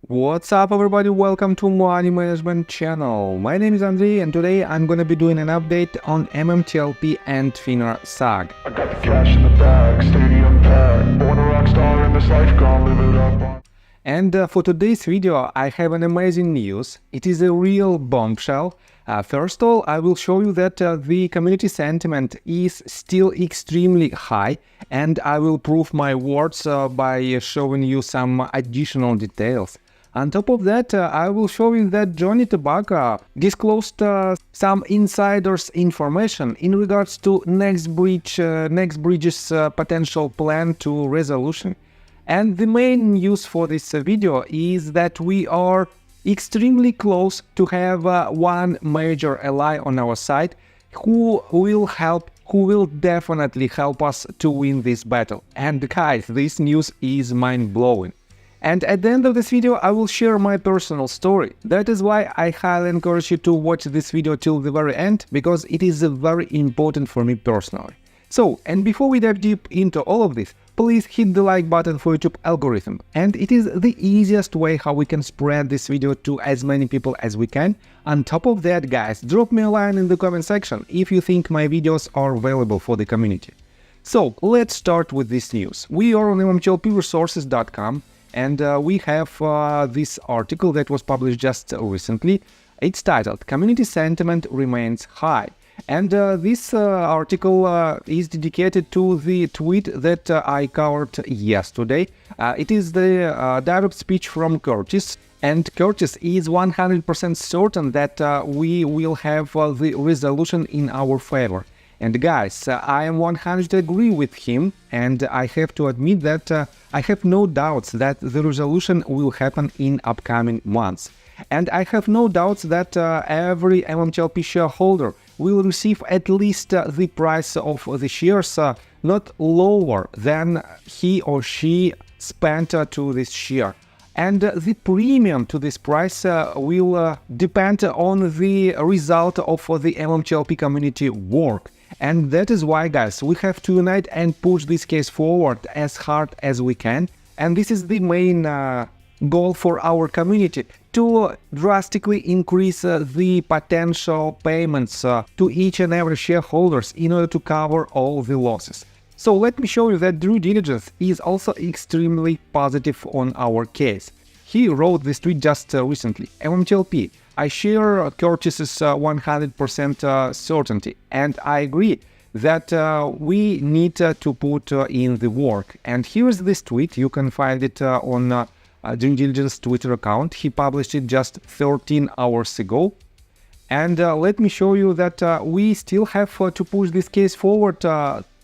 What's up everybody, welcome to Money Management channel. My name is Andrei and today I'm gonna be doing an update on MMTLP and FINRA SAG. I got the cash in the bag, stadium packed, born a rock star in this life, gonna live it up. And for today's video I have an amazing news. It is a real bombshell. First of all, I will show you that the community sentiment is still extremely high, and I will prove my words by showing you some additional details. On top of that, I will show you that Johnny Tobacco disclosed some insiders' information in regards to next bridge's potential plan to resolution. And the main news for this video is that we are extremely close to have one major ally on our side who will definitely help us to win this battle. And guys, this news is mind-blowing. And at the end of this video, I will share my personal story. That is why I highly encourage you to watch this video till the very end, because it is very important for me personally. So, and before we dive deep into all of this, please hit the like button for YouTube algorithm. And it is the easiest way how we can spread this video to as many people as we can. On top of that, guys, drop me a line in the comment section if you think my videos are valuable for the community. So, let's start with this news. We are on MMTLPresources.com. And we have this article that was published just recently. It's titled "Community Sentiment Remains High." And this article is dedicated to the tweet that I covered yesterday. It is the direct speech from Curtis. And Curtis is 100% certain that we will have the resolution in our favor. And guys, I am 100% agree with him, and I have to admit that I have no doubts that the resolution will happen in upcoming months. And I have no doubts that every MMTLP shareholder will receive at least the price of the shares not lower than he or she spent to this share. And the premium to this price will depend on the result of the MMTLP community work. And that is why, guys, we have to unite and push this case forward as hard as we can. And this is the main goal for our community, to drastically increase the potential payments to each and every shareholders in order to cover all the losses. So let me show you that due diligence is also extremely positive on our case. He wrote this tweet just recently. MMTLP, I share Curtis's 100% certainty, and I agree that we need to put in the work. And here's this tweet. You can find it on Due Diligence Twitter account. He published it just 13 hours ago. And let me show you that we still have to push this case forward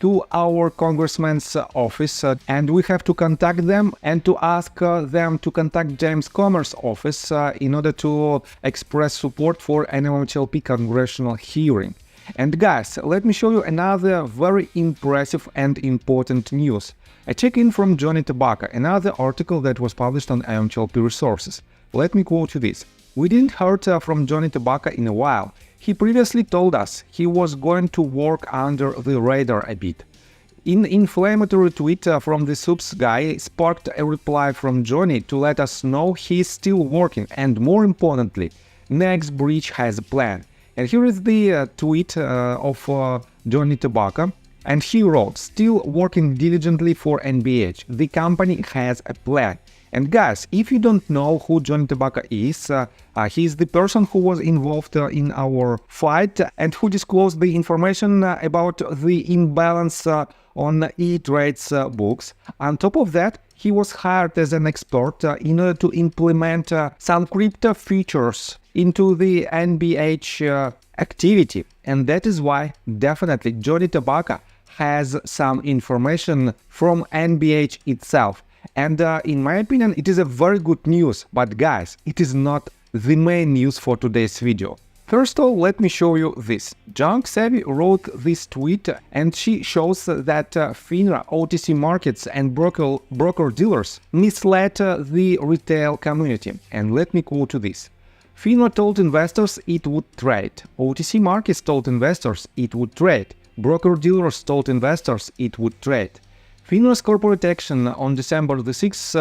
to our congressman's office, and we have to contact them and to ask them to contact James Comer's office in order to express support for an MMTLP congressional hearing. And guys, let me show you another very impressive and important news. A check-in from Johnny Tobacco, another article that was published on MMTLP Resources. Let me quote you this. We didn't hear from Johnny Tobacco in a while. He previously told us he was going to work under the radar a bit. An inflammatory tweet from the subs guy sparked a reply from Johnny to let us know he's still working, and more importantly, next bridge has a plan. And here is the tweet of Johnny Tobacco, and he wrote, "Still working diligently for NBH. The company has a plan." And guys, if you don't know who Johnny Tobacco is, he's the person who was involved in our fight and who disclosed the information about the imbalance on E-Trade's books. On top of that, he was hired as an expert in order to implement some crypto features into the NBH activity. And that is why definitely Johnny Tobacco has some information from NBH itself. And in my opinion, it is a very good news, but guys, it is not the main news for today's video. First of all, let me show you this. Junk Savvy wrote this tweet, and she shows that FINRA, OTC markets and broker-dealers misled the retail community. And let me quote you this. FINRA told investors it would trade. OTC markets told investors it would trade. Broker-dealers told investors it would trade. FINRA's corporate action on December the 6th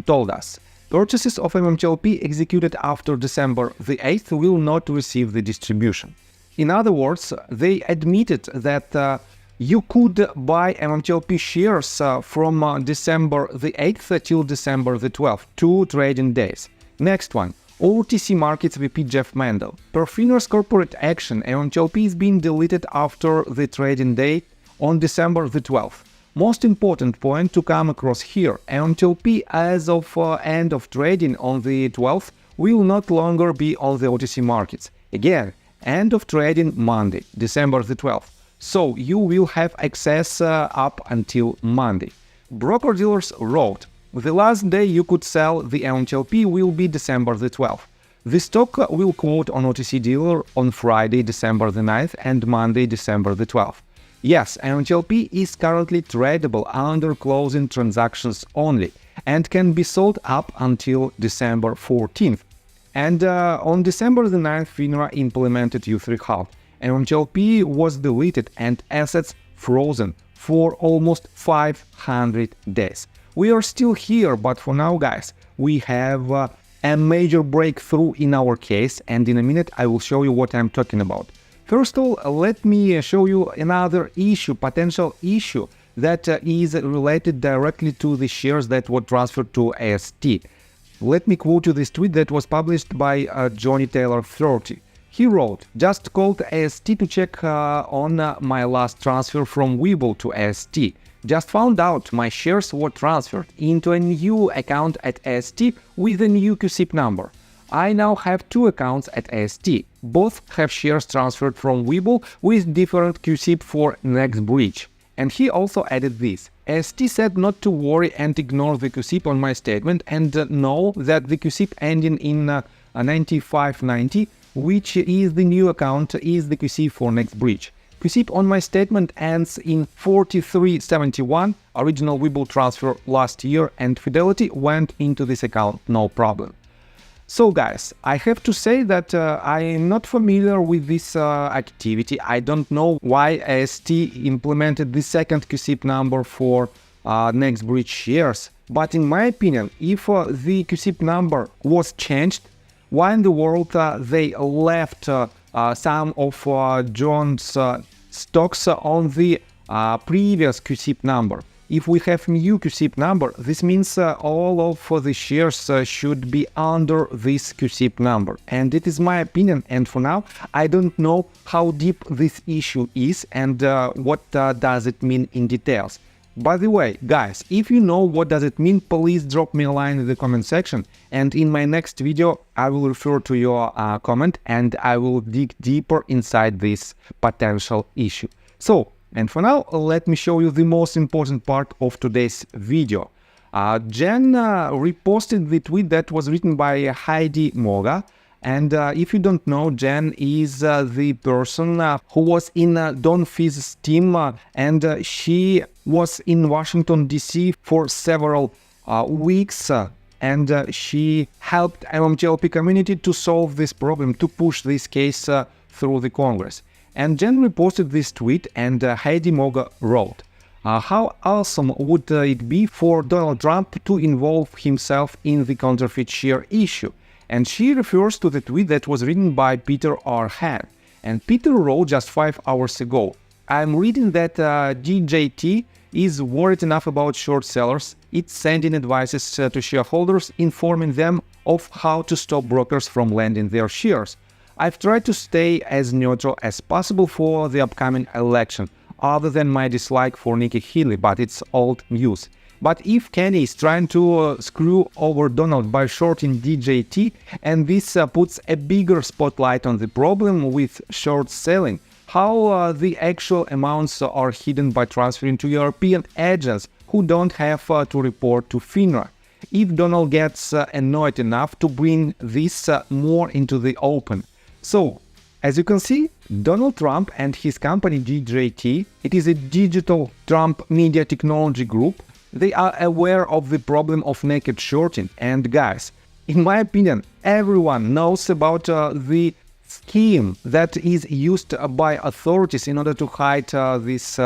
told us Purchases of MMTLP executed after December the 8th will not receive the distribution. In other words, they admitted that you could buy MMTLP shares from December the 8th till December the 12th, 2 trading days. Next one, OTC Markets VP Jeff Mendel. Per FINRA's corporate action, MMTLP is being deleted after the trading day on December the 12th. Most important point to come across here, MMTLP as of end of trading on the 12th will not longer be on the OTC markets. Again, end of trading Monday, December the 12th. So you will have access up until Monday. Broker-dealers wrote, the last day you could sell the MMTLP will be December the 12th. The stock will quote on OTC dealer on Friday, December the 9th and Monday, December the 12th. Yes, MMTLP is currently tradable under closing transactions only and can be sold up until December 14th. And on December the 9th, FINRA implemented U3 halt. MMTLP was deleted and assets frozen for almost 500 days. We are still here, but for now, guys, we have a major breakthrough in our case, and in a minute I will show you what I'm talking about. First of all, let me show you another issue, potential issue that is related directly to the shares that were transferred to AST. Let me quote you this tweet that was published by Johnny Taylor 30. He wrote, just called AST to check on my last transfer from Webull to AST. Just found out my shares were transferred into a new account at AST with a new QSIP number. I now have 2 accounts at AST. Both have shares transferred from Webull with different QSIP for next breach. And he also added this. AST said not to worry and ignore the QSIP on my statement and know that the QSIP ending in 9590, which is the new account, is the QSIP for next breach. QSIP on my statement ends in 4371, original Webull transfer last year, and Fidelity went into this account, no problem. So guys, I have to say that I am not familiar with this activity. I don't know why AST implemented the second QSIP number for next breach shares. But in my opinion, if the QSIP number was changed, why in the world they left some of John's stocks on the previous QSIP number? If we have new QSIP number, this means all of the shares should be under this QSIP number. And it is my opinion, and for now, I don't know how deep this issue is and what does it mean in details. By the way, guys, if you know what does it mean, please drop me a line in the comment section, and in my next video, I will refer to your comment and I will dig deeper inside this potential issue. So, and for now, let me show you the most important part of today's video. Jen reposted the tweet that was written by Heidi Moga. And if you don't know, Jen is the person who was in Don Fizz's team, and she was in Washington, D.C. for several weeks. And she helped MMTLP community to solve this problem, to push this case through the Congress. And Jen reposted this tweet, and Heidi Moga wrote, how awesome would it be for Donald Trump to involve himself in the counterfeit share issue? And she refers to the tweet that was written by Peter R. Han. And Peter wrote just 5 hours ago, I'm reading that DJT is worried enough about short sellers. It's sending advices to shareholders, informing them of how to stop brokers from lending their shares. I've tried to stay as neutral as possible for the upcoming election, other than my dislike for Nikki Haley, but it's old news. But if Kenny is trying to screw over Donald by shorting DJT, and this puts a bigger spotlight on the problem with short selling, how the actual amounts are hidden by transferring to European agents who don't have to report to FINRA. If Donald gets annoyed enough to bring this more into the open. So, as you can see, Donald Trump and his company DJT, it is a digital Trump media technology group, they are aware of the problem of naked shorting. And guys, in my opinion, everyone knows about the scheme that is used by authorities in order to hide this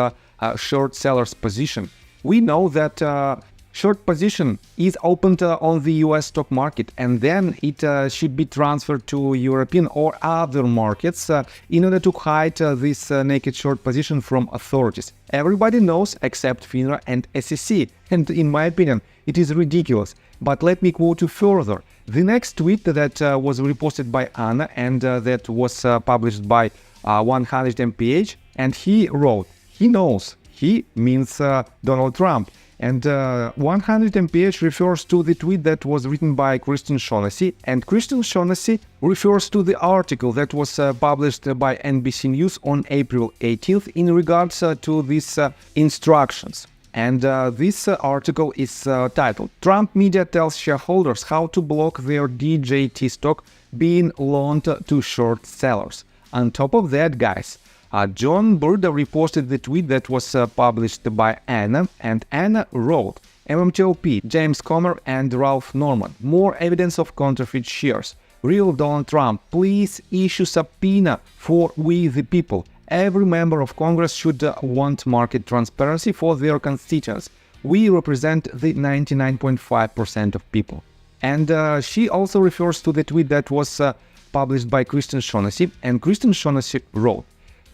short seller's position. We know that short position is opened on the US stock market, and then it should be transferred to European or other markets in order to hide this naked short position from authorities. Everybody knows except FINRA and SEC, and in my opinion, it is ridiculous. But let me quote you further. The next tweet that was reposted by Anna and that was published by 100 MPH, and he wrote, he knows, he means Donald Trump. And 100 MPH refers to the tweet that was written by Christian Shaughnessy, and Christian Shaughnessy refers to the article that was published by NBC News on April 18th in regards to these instructions. And this article is titled, Trump Media Tells Shareholders How to Block Their DJT Stock Being Loaned to Short Sellers. On top of that, guys, John Burda reposted the tweet that was published by Anna, and Anna wrote, MMTLP, James Comer and Ralph Norman, more evidence of counterfeit shares. Real Donald Trump, please issue subpoena for we the people. Every member of Congress should want market transparency for their constituents. We represent the 99.5% of people. And she also refers to the tweet that was published by Christian Shaughnessy, and Christian Shaughnessy wrote,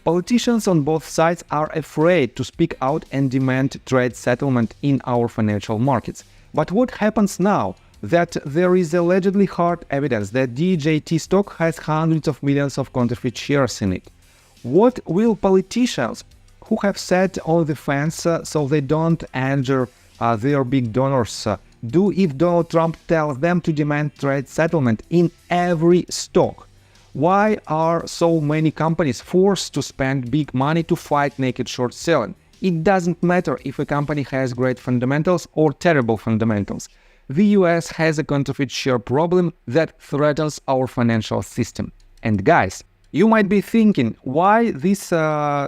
politicians on both sides are afraid to speak out and demand trade settlement in our financial markets. But what happens now that there is allegedly hard evidence that DJT stock has hundreds of millions of counterfeit shares in it? What will politicians who have sat on the fence so they don't injure their big donors do if Donald Trump tells them to demand trade settlement in every stock? Why are so many companies forced to spend big money to fight naked short selling? It doesn't matter if a company has great fundamentals or terrible fundamentals. The US has a counterfeit share problem that threatens our financial system. And guys, you might be thinking why this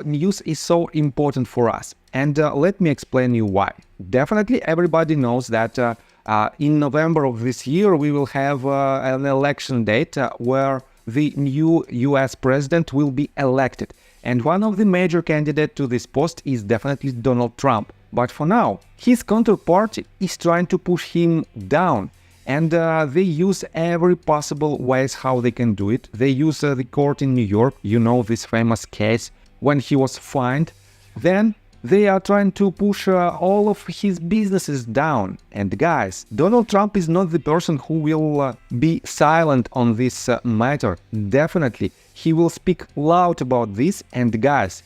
news is so important for us. And let me explain you why. Definitely everybody knows that in November of this year we will have an election date where the new US president will be elected. And one of the major candidates to this post is definitely Donald Trump. But for now, his counterparty is trying to push him down. And they use every possible ways how they can do it. They use the court in New York, you know, this famous case when he was fined. Then they are trying to push all of his businesses down. And guys, Donald Trump is not the person who will be silent on this matter. Definitely, he will speak loud about this. And guys,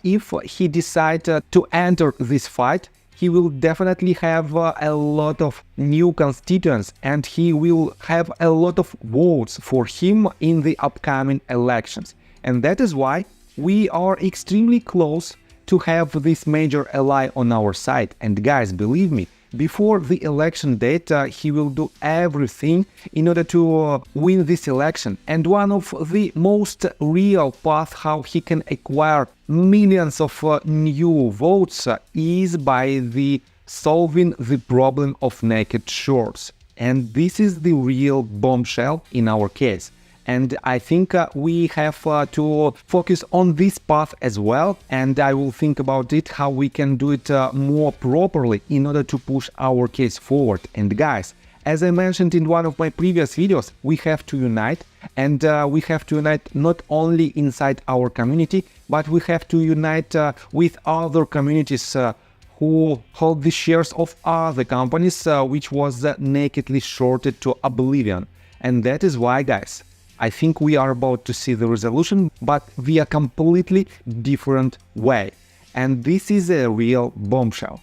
if he decides to enter this fight, he will definitely have a lot of new constituents, and he will have a lot of votes for him in the upcoming elections. And that is why we are extremely close to have this major ally on our side. And guys, believe me, before the election date, he will do everything in order to win this election. And one of the most real paths how he can acquire millions of new votes is by the solving the problem of naked shorts. And this is the real bombshell in our case. And I think we have to focus on this path as well, and I will think about it, how we can do it more properly in order to push our case forward. And guys, as I mentioned in one of my previous videos, we have to unite, and we have to unite not only inside our community, but we have to unite with other communities who hold the shares of other companies which was nakedly shorted to oblivion. And that is why, guys, I think we are about to see the resolution, but via completely different way. And this is a real bombshell.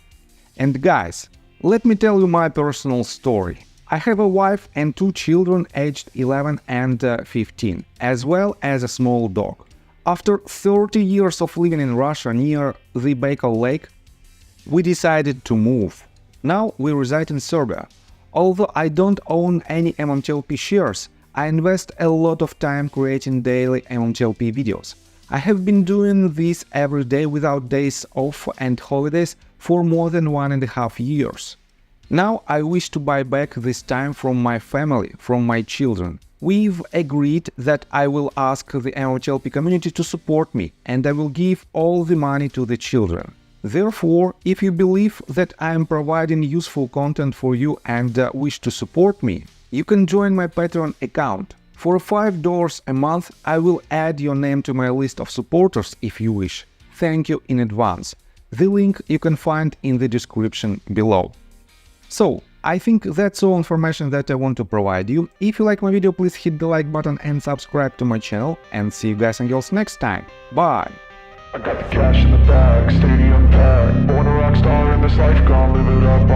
And guys, let me tell you my personal story. I have a wife and 2 children aged 11 and 15, as well as a small dog. After 30 years of living in Russia near the Baikal Lake, we decided to move. Now we reside in Serbia. Although I don't own any MMTLP shares, I invest a lot of time creating daily MMTLP videos. I have been doing this every day without days off and holidays for more than 1.5 years. Now I wish to buy back this time from my family, from my children. We've agreed that I will ask the MMTLP community to support me, and I will give all the money to the children. Therefore, if you believe that I am providing useful content for you and wish to support me, you can join my Patreon account. For $5 a month, I will add your name to my list of supporters if you wish. Thank you in advance. The link you can find in the description below. So, I think that's all information that I want to provide you. If you like my video, please hit the like button and subscribe to my channel, and see you guys and girls next time. Bye! I got the cash in the bag, stadium packed. Born a rock star in this life, gonna live it up.